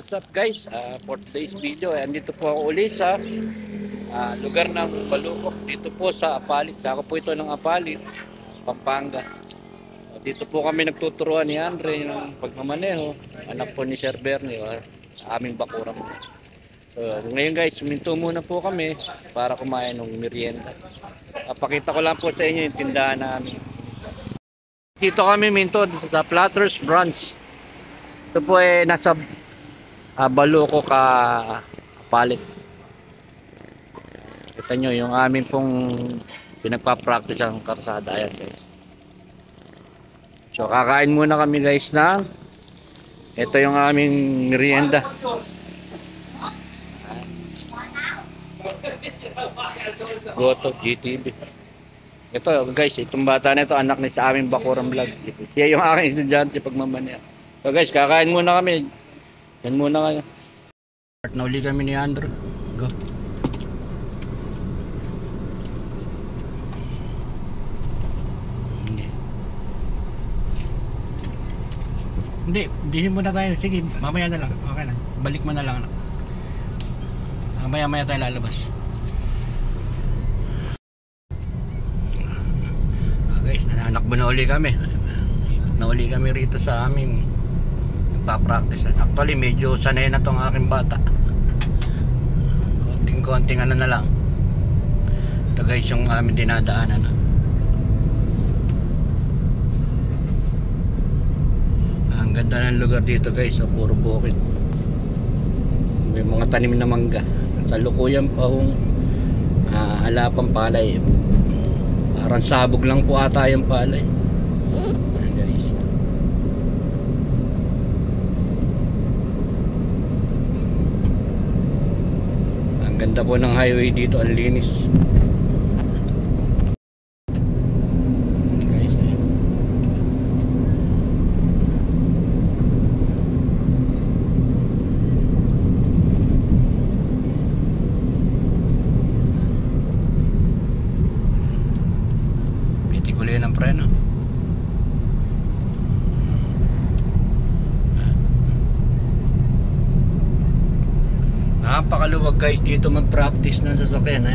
what's up guys? For today's video, andito po ako uli sa lugar ng Balukok. Dito po sa Apalit. Dako po ito ng Apalit, Pampanga. Dito po kami nagtuturuan ni Andre ng pagmamaneho. Anak po ni Sir Bernie, sa aming bakuran. Ngayon guys, suminto muna po kami para kumain ng merienda. Pakita ko lang po sa inyo yung tindahan namin. Dito kami minto sa Platters Branch. Ito po nasa Balukok Apalit. Kita nyo yung amin pong pinagpa-practice ang karsada. Ayan guys. So kakain muna kami guys na ito yung aming merienda. Goto GTV. Ito guys, itong bata na ito anak ni sa aming bakuran vlog. Siya yung aking estudyante pagmamaneho. So guys, kakain muna kami. Yan muna kayo. Start na uli kami ni Andrew. Go. Hindi, dihin muna tayo. Sige, mamaya na lang. Okay na. Balik mo na lang. Mamaya tayo lalabas. Guys, nanakbo na uli kami. Nauli kami rito sa aming nagpa-practice. Actually, medyo sanay na tong aking bata. Konting ano na lang. Ito guys, yung aming dinadaanan. Ang ganda ng lugar dito guys, puro bukid. May mga tanim na mangga. Kalukuyan pa hong alapang palay. Parang sabog lang po ata yung palay. Ayan guys. Ang ganda po ng highway dito, ang linis. Guys, pitikuli ng preno. Napakaluwag guys dito mag-practice ng sasakyan.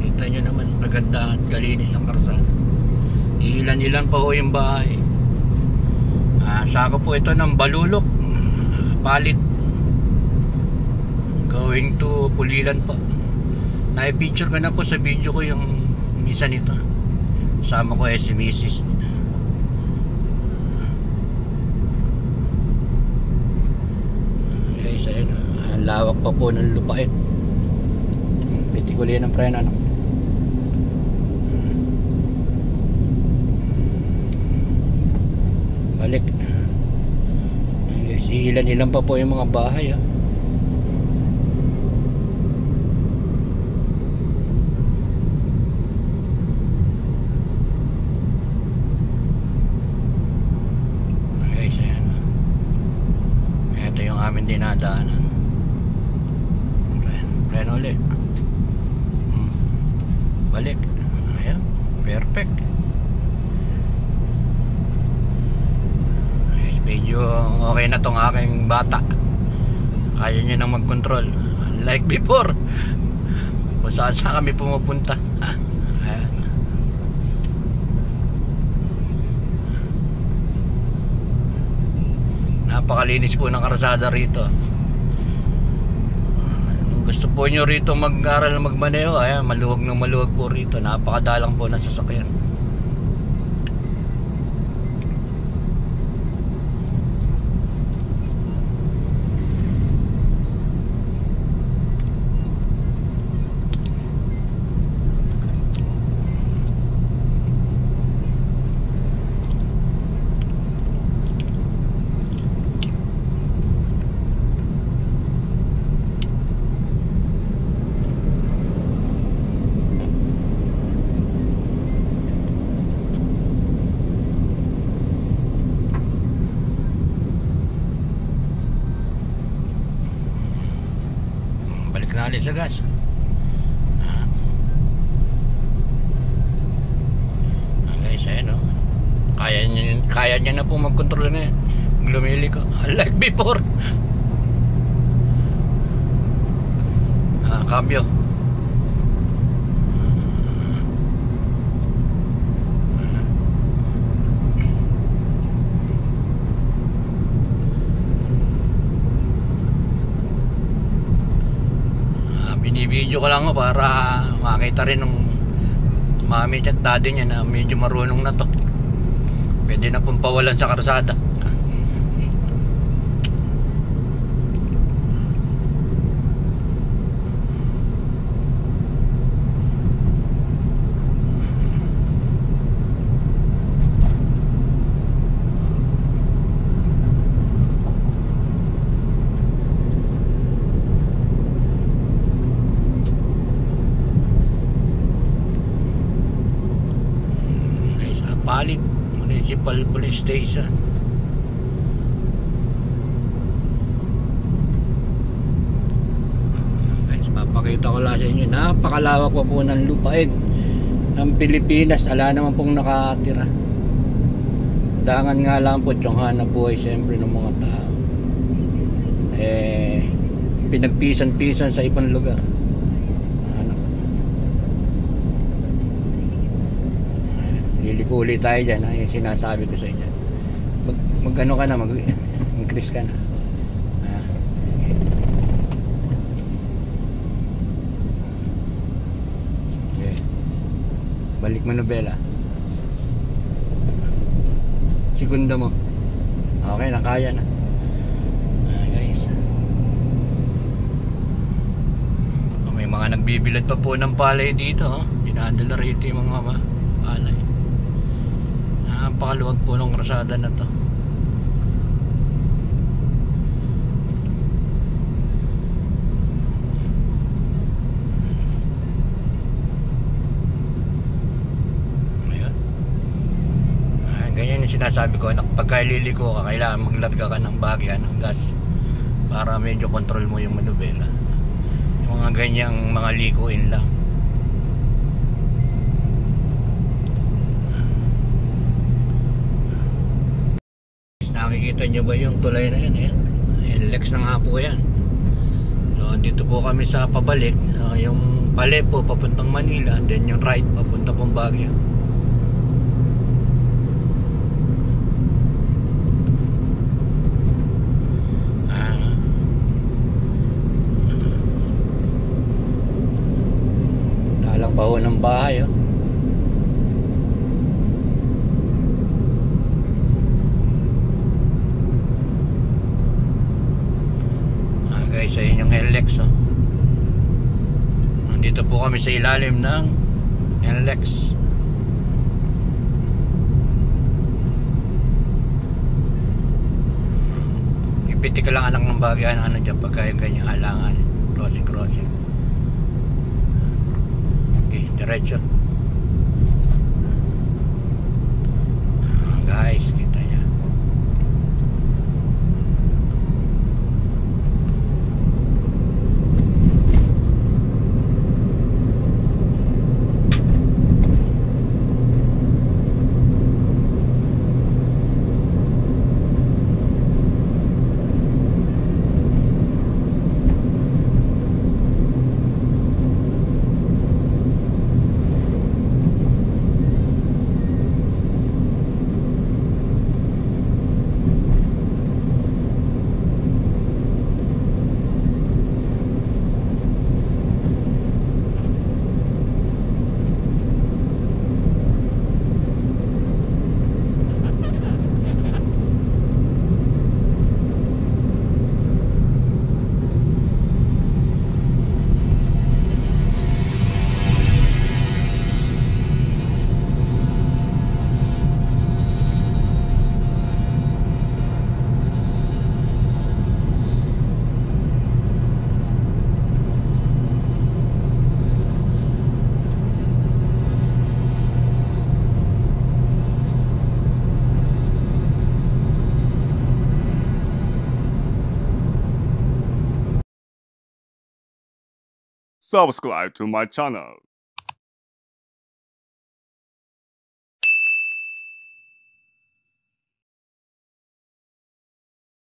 Kita nyo naman maganda at kalinis ng karsada. Ilan pa ho yung bahay. Sako po ito ng Balulok Palit going to Pulilan pa. Na-picture ko na po sa video ko yung misa nito. Sama ko si Mrs. Guys, ayun, lawak pa po ng lupain. Pitikuli ng preno, no? Balik. Guys, ilan pa po yung mga bahay, Guys, ayan. Ito yung aming dinadaanan. Preno ulit. Balik. Ayan, perfect. Guys, medyo okay na tong aking bata. Kaya niya nang mag-control. Like before, kung saan kami pumupunta. Ayan. Napakalinis po ng karsada rito. Gusto po nyo rito mag-aral na magmaneho, maluwag ng maluwag po rito. Napakadalang po ng sasakyan. Nalit sa gas. Guys, ayan o. Kaya niya na po mag-control na yan. Lumili ko. Unlike before. Cambio. Binibidyo ko lang para makita rin ng mami at daddy niya na medyo marunong na to. Pwede na pong pawalan sa karsada. Palit Municipal Police Station. Guys, papakita ko lang sa inyo, napakalawak po ng lupain ng Pilipinas. Ala naman pong nakatira. Dangan nga lang po yung hanap buhay siyempre ng mga tao, pinagpisan-pisan sa ibang lugar. Liliko-uli tayo dyan, yung sinasabi ko sa inyo. Mag-ano ka na, mag-increase ka na. Okay. Balik Manobela. Segunda mo. Okay na, kaya na. Guys, may mga nagbibilad pa po ng palay dito. Dinadala rito yung mga palay. Napakaluwag po ng krasada na to. Ayun. Ganyan yung sinasabi ko, pagka liliko ka, kailangan maglarga ka ng bagya ng gas para medyo control mo yung manubela. Yung mga ganyang mga likuin lang. Nakikita nyo ba yung tulay na yan? NLEX na nga po yan. So dito po kami sa pabalik, yung pale po papuntang Manila, then yung right papunta pong Baguio. Dalang baho ng bahay, oh. Guys, sa inyong NLEX, oh. Nandito po kami sa ilalim ng NLEX. Pipiti ka lang alang ng bagay ano dyan pagka yung ganyang halangan. Crossing. Okay, diretso. Guys, kita niya. Subscribe to my channel.